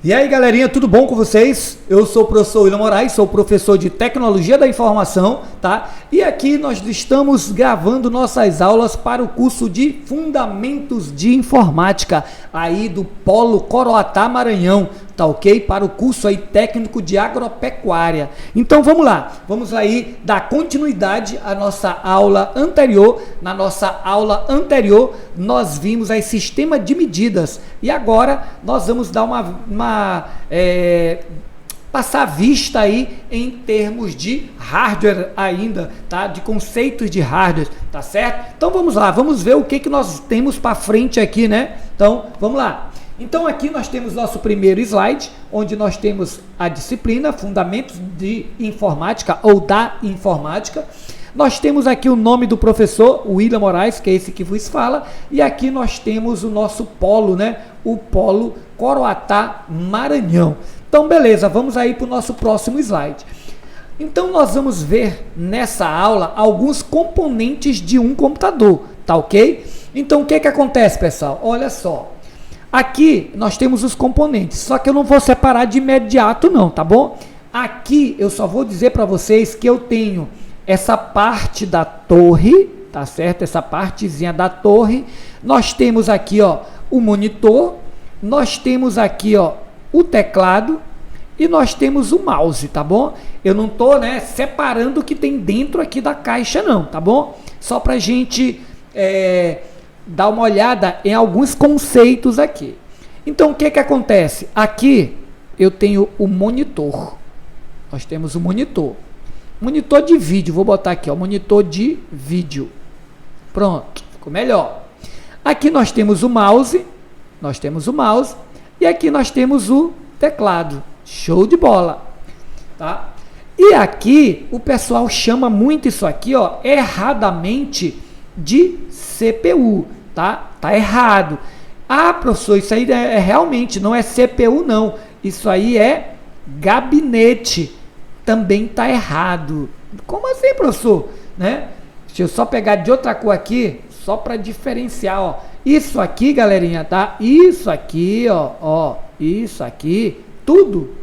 E aí, galerinha, tudo bom com vocês? Eu sou o professor William Moraes, sou professor de Tecnologia da Informação, tá? E aqui nós estamos gravando nossas aulas para o curso de Fundamentos de Informática, aí do Polo Coroatá, Maranhão, tá ok? Para o curso aí técnico de agropecuária. Então vamos lá, vamos aí dar continuidade à nossa aula anterior. Na nossa aula anterior, nós vimos aí sistema de medidas e agora nós vamos dar passar a vista aí em termos de hardware ainda, tá? De conceitos de hardware, tá certo? Então vamos lá, vamos ver o que nós temos para frente aqui, né? Então vamos lá. Então aqui nós temos nosso primeiro slide, onde nós temos a disciplina Fundamentos de Informática ou da Informática. Nós temos aqui o nome do professor, William Moraes, que é esse que vos fala, e aqui nós temos o nosso polo, né? O Polo Coroatá, Maranhão. Então, beleza, vamos aí para o nosso próximo slide. Então, nós vamos ver nessa aula alguns componentes de um computador, tá ok? Então, o que acontece, pessoal? Olha só. Aqui nós temos os componentes, só que eu não vou separar de imediato não, tá bom? Aqui eu só vou dizer para vocês que eu tenho essa parte da torre, tá certo? Essa partezinha da torre. Nós temos aqui, ó, o monitor, nós temos aqui, ó, o teclado e nós temos o mouse, tá bom? Eu não tô, né, separando o que tem dentro aqui da caixa não, tá bom? Só pra gente dar uma olhada em alguns conceitos aqui. Então, o que acontece? Aqui eu tenho o monitor. Nós temos o monitor. Monitor de vídeo, vou botar aqui, ó, monitor de vídeo. Pronto, ficou melhor. Aqui nós temos o mouse, e aqui nós temos o teclado. Show de bola, tá? E aqui o pessoal chama muito isso aqui, ó, erradamente de CPU, tá? Tá errado. Ah, professor, isso aí realmente não é CPU não. Isso aí é gabinete. Também tá errado. Como assim, professor? Né? Deixa eu só pegar de outra cor aqui, só para diferenciar, ó. Isso aqui, galerinha, tá? Isso aqui, ó, isso aqui,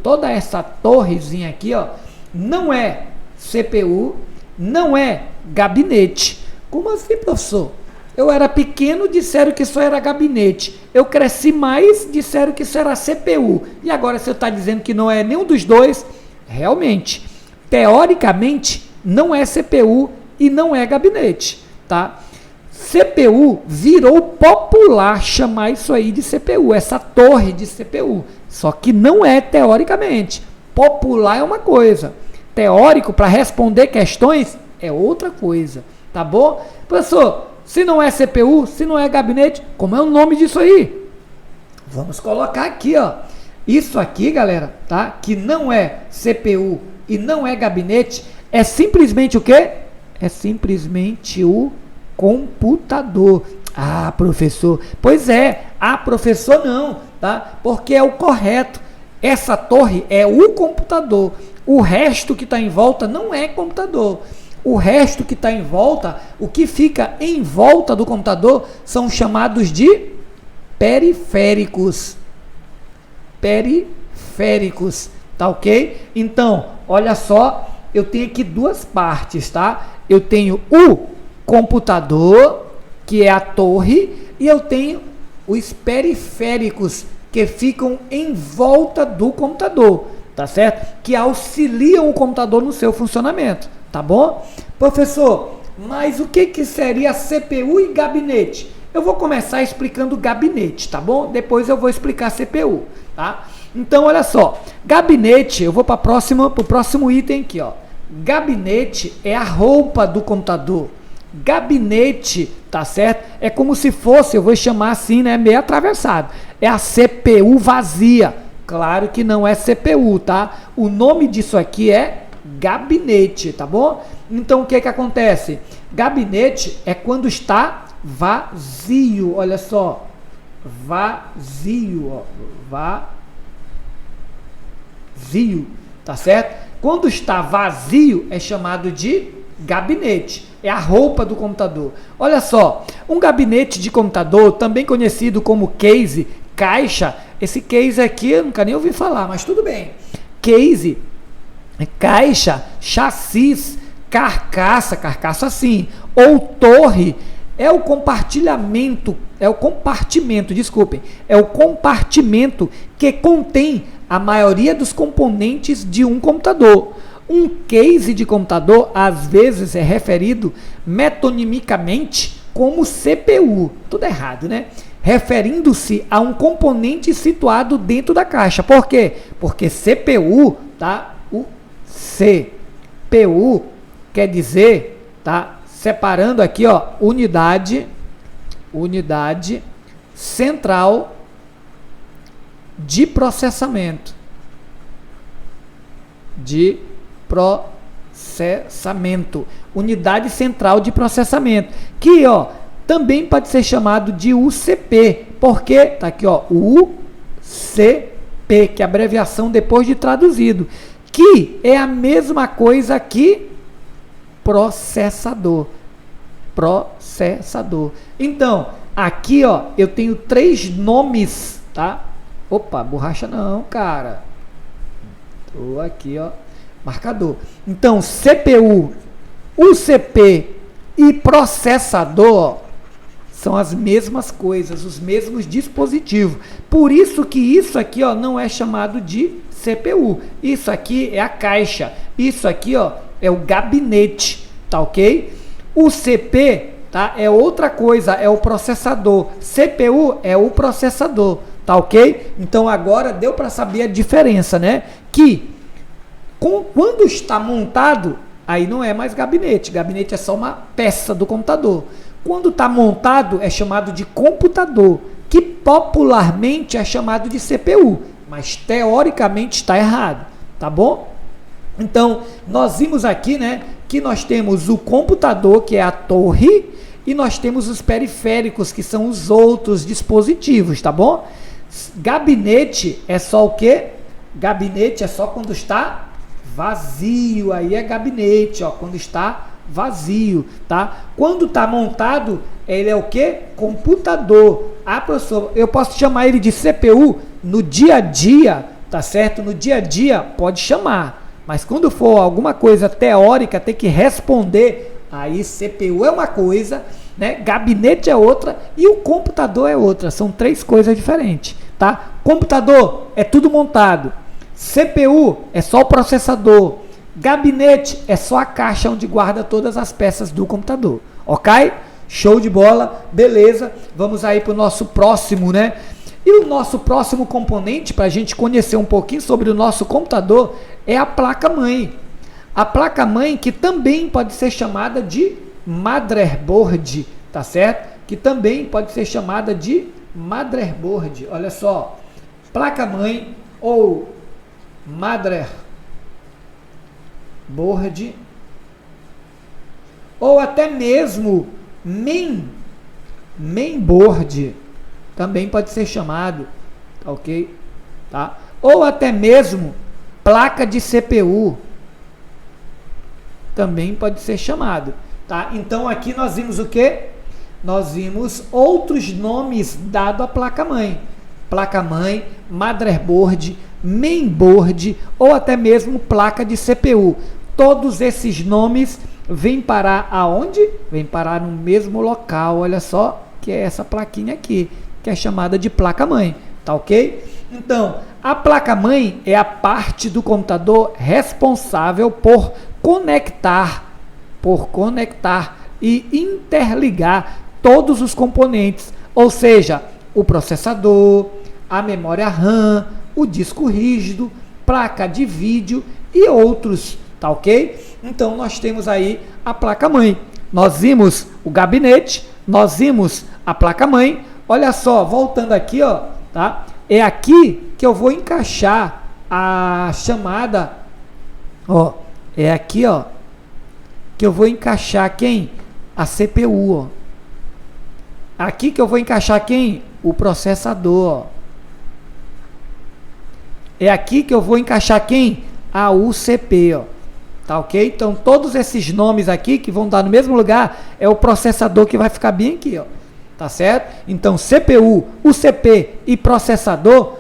toda essa torrezinha aqui, ó, não é CPU, não é gabinete. Como assim, professor? Eu era pequeno, disseram que isso era gabinete. Eu cresci mais, disseram que isso era CPU. E agora você está dizendo que não é nenhum dos dois? Realmente, teoricamente, não é CPU e não é gabinete, tá? CPU virou popular chamar isso aí de CPU, essa torre de CPU. Só que não é teoricamente. Popular é uma coisa. Teórico, para responder questões, é outra coisa, tá bom? Professor, se não é CPU, se não é gabinete, como é o nome disso aí? Vamos colocar aqui, ó. Isso aqui, galera, tá? Que não é CPU e não é gabinete, é simplesmente o quê? É simplesmente o computador. Ah, professor. Pois é, professor não, tá? Porque é o correto. Essa torre é o computador. O resto que está em volta não é computador. O resto que está em volta, o que fica em volta do computador, são chamados de periféricos. Periféricos, tá ok? Então, olha só, eu tenho aqui duas partes, tá? Eu tenho o computador, que é a torre, e eu tenho os periféricos, que ficam em volta do computador, tá certo? Que auxiliam o computador no seu funcionamento, tá bom? Professor, mas o que seria CPU e gabinete? Eu vou começar explicando gabinete, tá bom? Depois eu vou explicar CPU, tá? Então, olha só, gabinete, eu vou para o próximo item aqui, ó. Gabinete é a roupa do computador. Gabinete, tá certo? É como se fosse, eu vou chamar assim, né, meio atravessado. É a CPU vazia. Claro que não é CPU, tá? O nome disso aqui é gabinete, tá bom? Então, o que acontece? Gabinete é quando está vazio, olha só, vazio, ó, vazio, tá certo? Quando está vazio é chamado de gabinete, é a roupa do computador. Olha só, um gabinete de computador, também conhecido como case, caixa, Esse case aqui eu nunca nem ouvi falar, mas tudo bem. Case, caixa, chassis, carcaça sim, ou torre, é o compartimento que contém a maioria dos componentes de um computador. Um case de computador, às vezes, é referido metonimicamente como CPU. Tudo errado, né? Referindo-se a um componente situado dentro da caixa. Por quê? Porque CPU, tá? O CPU quer dizer, tá? Separando aqui, ó, unidade central de processamento. Unidade central de processamento, que, ó, também pode ser chamado de UCP, porque tá aqui, ó, UCP, que é a abreviação depois de traduzido, que é a mesma coisa que processador. Então, aqui, ó, eu tenho 3 nomes, tá? Opa, borracha não, cara. Tô aqui, ó, marcador. Então, CPU, UCP e processador, ó, são as mesmas coisas, os mesmos dispositivos. Por isso que isso aqui, ó, não é chamado de CPU. Isso aqui é a caixa. Isso aqui, ó, é o gabinete, tá ok? O CP, tá, é outra coisa, é o processador. CPU é o processador, tá ok? Então agora deu para saber a diferença, né? Que quando está montado, aí não é mais gabinete. Gabinete é só uma peça do computador. Quando está montado, é chamado de computador, que popularmente é chamado de CPU, mas teoricamente está errado, tá bom? Então, nós vimos aqui, né, que nós temos o computador, que é a torre, e nós temos os periféricos, que são os outros dispositivos, tá bom? Gabinete é só o quê? Gabinete é só quando está vazio, aí é gabinete, ó, quando está vazio, tá? Quando está montado, ele é o quê? Computador. Ah, professor, eu posso chamar ele de CPU no dia a dia, tá certo? No dia a dia pode chamar, mas quando for alguma coisa teórica, tem que responder, aí CPU é uma coisa, né? Gabinete é outra e o computador é outra. São 3 coisas diferentes, tá? Computador é tudo montado. CPU é só o processador. Gabinete é só a caixa onde guarda todas as peças do computador, ok? Show de bola, beleza. Vamos aí para o nosso próximo, né? E o nosso próximo componente, para a gente conhecer um pouquinho sobre o nosso computador, é a placa-mãe. A placa-mãe, que também pode ser chamada de motherboard, tá certo? Que também pode ser chamada de motherboard. Olha só, placa-mãe ou motherboard, ou até mesmo mainboard, também pode ser chamado, tá ok? Tá? Ou até mesmo placa de CPU, também pode ser chamado, tá? Então aqui nós vimos o que? Nós vimos outros nomes dados à placa-mãe. Placa-mãe, motherboard, mainboard ou até mesmo placa de CPU. Todos esses nomes vêm parar aonde? Vêm parar no mesmo local, olha só, que é essa plaquinha aqui, que é chamada de placa-mãe, tá ok? Então, a placa-mãe é a parte do computador responsável por conectar e interligar todos os componentes, ou seja, o processador, a memória RAM, o disco rígido, placa de vídeo e outros, tá ok? Então nós temos aí a placa-mãe. Nós vimos o gabinete, nós vimos a placa-mãe. Olha só, voltando aqui, ó, tá? É aqui que eu vou encaixar a chamada, ó, é aqui, ó, que eu vou encaixar quem? A CPU, ó. Aqui que eu vou encaixar quem? O processador, ó. É aqui que eu vou encaixar quem? A UCP, ó. Tá ok? Então, todos esses nomes aqui que vão dar no mesmo lugar, é o processador que vai ficar bem aqui, ó. Tá certo? Então, CPU, UCP e processador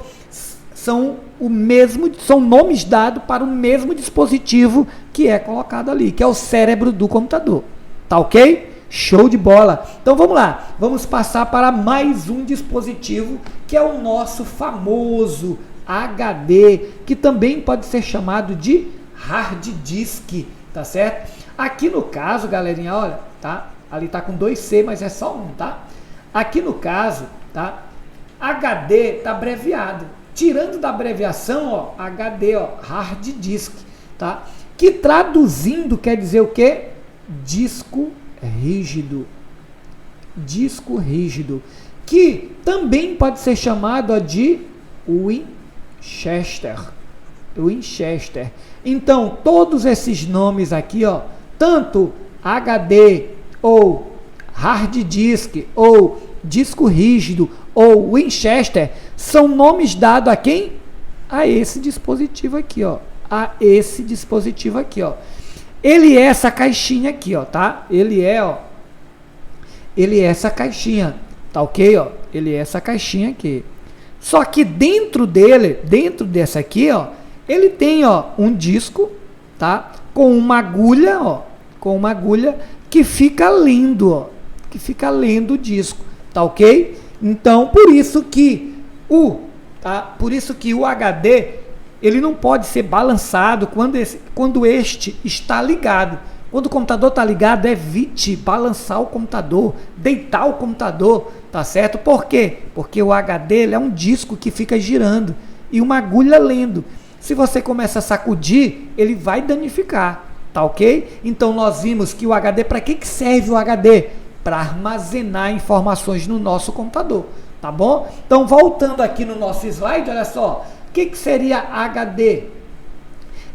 são nomes dados para o mesmo dispositivo que é colocado ali, que é o cérebro do computador. Tá ok? Show de bola! Então vamos lá, vamos passar para mais um dispositivo, que é o nosso famoso HD, que também pode ser chamado de hard disk, tá certo? Aqui no caso, galerinha, olha, tá? Ali tá com 2C, mas é só um, tá? Aqui no caso, tá? HD tá abreviado. Tirando da abreviação, ó, HD, ó, hard disk, tá? Que traduzindo quer dizer o quê? Disco rígido. Disco rígido. Que também pode ser chamado, ó, de Winchester. Winchester. Então, todos esses nomes aqui, ó, tanto HD ou hard disk ou disco rígido ou Winchester, são nomes dados a quem? A esse dispositivo aqui, ó. A esse dispositivo aqui, ó. Ele é essa caixinha aqui, ó, tá? Ele é essa caixinha, tá ok, ó? Ele é essa caixinha aqui. Só que dentro dele, dentro dessa aqui, ó, ele tem, ó, um disco, tá? Com uma agulha, ó, com uma agulha que fica lendo, ó, que fica lendo o disco, tá ok? Então, por isso que o HD, ele não pode ser balançado quando este está ligado. Quando o computador está ligado, evite balançar o computador, deitar o computador, tá certo? Por quê? Porque o HD ele é um disco que fica girando e uma agulha lendo. Se você começa a sacudir, ele vai danificar, tá ok? Então nós vimos que o HD, para que serve o HD? Para armazenar informações no nosso computador, tá bom? Então voltando aqui no nosso slide, olha só, o que seria HD?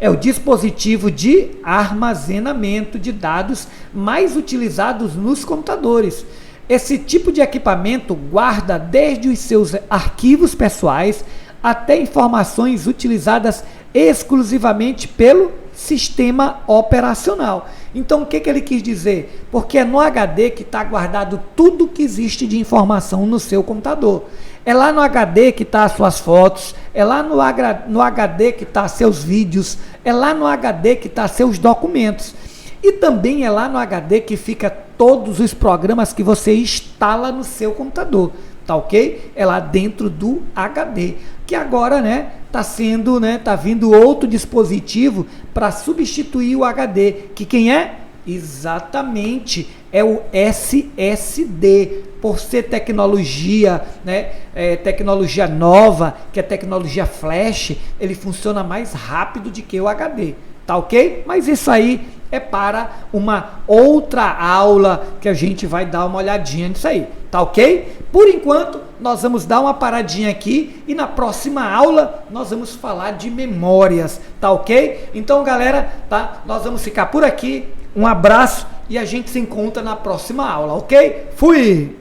É o dispositivo de armazenamento de dados mais utilizados nos computadores. Esse tipo de equipamento guarda desde os seus arquivos pessoais até informações utilizadas exclusivamente pelo sistema operacional. Então, o que ele quis dizer? Porque é no HD que está guardado tudo que existe de informação no seu computador. É lá no HD que está as suas fotos, é lá no HD que está seus vídeos, é lá no HD que está seus documentos. E também é lá no HD que fica todos os programas que você instala no seu computador, tá ok? É lá dentro do HD, que agora, né, tá vindo outro dispositivo para substituir o HD, que quem é? Exatamente, é o SSD, por ser tecnologia, né, tecnologia nova, que é tecnologia flash, ele funciona mais rápido do que o HD, tá ok? Mas isso aí é para uma outra aula que a gente vai dar uma olhadinha nisso aí, tá ok? Por enquanto, nós vamos dar uma paradinha aqui e na próxima aula nós vamos falar de memórias, tá ok? Então, galera, tá? Nós vamos ficar por aqui, um abraço e a gente se encontra na próxima aula, ok? Fui!